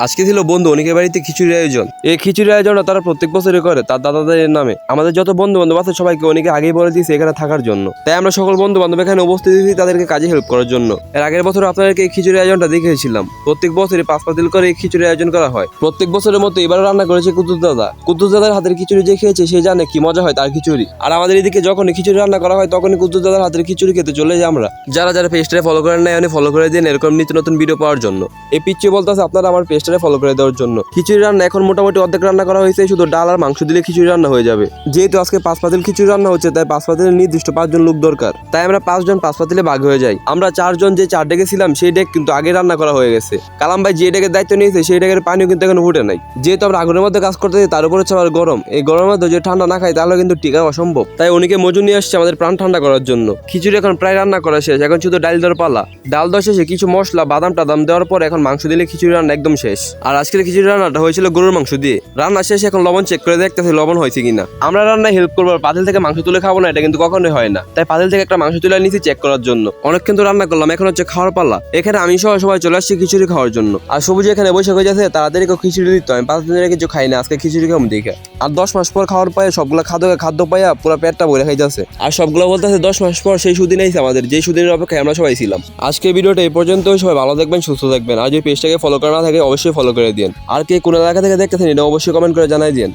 আজকে ছিল বন্ধু অনেকের বাড়িতে খিচুড়ির আয়োজন। এই খিচুড়ির আয়োজনটা তারা প্রত্যেক বছরই করে তার দাদাদের নামে। আমাদের যত বন্ধু বান্ধব আছে সবাইকে অনেকে আগেই বলে দিয়েছে এখানে থাকার জন্য, তাই আমরা সকল বন্ধু বান্ধব এখানে উপস্থিত হয়েছি তাদেরকে কাজে হেল্প করার জন্য। এর আগের বছর আপনাদেরকে এই খিচুড়ির আয়োজনটা দেখিয়েছিলাম। প্রত্যেক বছরই 5 পাতিল করে এই খিচুড়ির আয়োজন করা হয়। প্রত্যেক বছরের মতো এবারও রান্না করেছে কুদ্দুস দাদা। কুদ্দুস দাদার হাতের খিচুড়ি যে খেয়েছে সে জানে কি মজা হয় তার খিচুড়ি। আর আমাদের এদিকে যখনই খিচুড়ি রান্না করা হয় তখনই কুদ্দুস দাদার হাতের খিচুড়ি খেতে চলে যাই আমরা। যারা যারা পেজটারে ফলো করেন না উনি ফলো করে দিন এরকম নিত্য নতুন ভিডিও পাওয়ার জন্য। এই পিচ্ছি বলতেছে আপনারা আমার পেজটারে ফলো করে দেওয়ার জন্য। খিচুড়ি রান্না এখন মোটামুটি অর্ধেক রান্না করা হয়েছে, শুধু ডাল আর মাংস দিলে খিচুড়ি রান্না হয়ে যাবে। যেহেতু আজকে 5 পাতিল খিচুড়ি রান্না হচ্ছে তাই 5 পাতিলের নির্দিষ্ট 5 জন লোক দরকার, তাই আমরা 5 জন 5 পাতিলে ভাগ হয়ে যাই। আমরা 4 জন যে 4 ডেকে ছিলাম সেই ডেক কিন্তু আগে রান্না করা হয়ে গেছে। কালাম ভাই যে ডেকের দায়িত্ব নিয়েছে সেই ডেকের পানিও কিন্তু এখন ফুটে নাই। যেহেতু আমরা আগুনের মধ্যে কাজ করতেছি তার উপর হচ্ছে আবার গরম, এই গরমের মধ্যে যে ঠান্ডা না খাই তাহলে কিন্তু টিকা অসম্ভব। তাই উনিকে মজুর নিয়ে আসছে আমাদের প্রাণ ঠান্ডা করার জন্য। খিচুড়ি এখন প্রায় রান্না করা শেষ, এখন শুধু ডাল দেওয়ার পালা। ডাল দেওয়া শেষে কিছু মশলা বাদাম টাদাম দেওয়ার পর এখন মাংস দিলে খিচুড়ি রান্না একদম শেষ। আর আজকের খিচুড়ি রান্নাটা হয়েছিল গরুর মাংস দিয়ে। রান্না শেষে এখন লবণ চেক করে দেখতেছি লবণ হয়েছে কিনা। আমরা রান্নায় হেল্প করবো, পাতিল থেকে মাংস তুলে খাবো না এটা কিন্তু কখনোই হয় না। তাই পাতিল থেকে একটা মাংস তুলে নিয়েছি চেক করার জন্য। অনেক কিন্তু রান্না করলাম, এখন হচ্ছে খাওয়ার পালা। এখানে আমি সহ সবাই চলে আসছি খিচুড়ি খাওয়ার জন্য। আর সবুজ এখানে বসে হয়ে যাচ্ছে তাড়াতাড়ি খিচুড়ি দিতে হয়। 5 দিনের কিছু খাই না, আজকে খিচুড়ি খাবো দেখে। আর 10 মাস পর খাওয়ার পায়ে সবগুলো খাদ্য পাইয়া পুরো পেটটা ভরে খাই যাচ্ছে। আর সবগুলো বলতেছে 10 মাস পর সেই সুদিন আইছে আমাদের, যে সুদিনের অপেক্ষায় আমরা সবাই ছিলাম। আজকের ভিডিওটা এই পর্যন্তই। সবাই ভালো থাকবেন, সুস্থ থাকবেন। আর যদি পেজটাকে ফলো করা না থাকে অবশ্যই ফলো করে দিন। আর কে কোন এলাকা থেকে দেখতেছেন এটা অবশ্যই কমেন্ট করে জানাই দিন।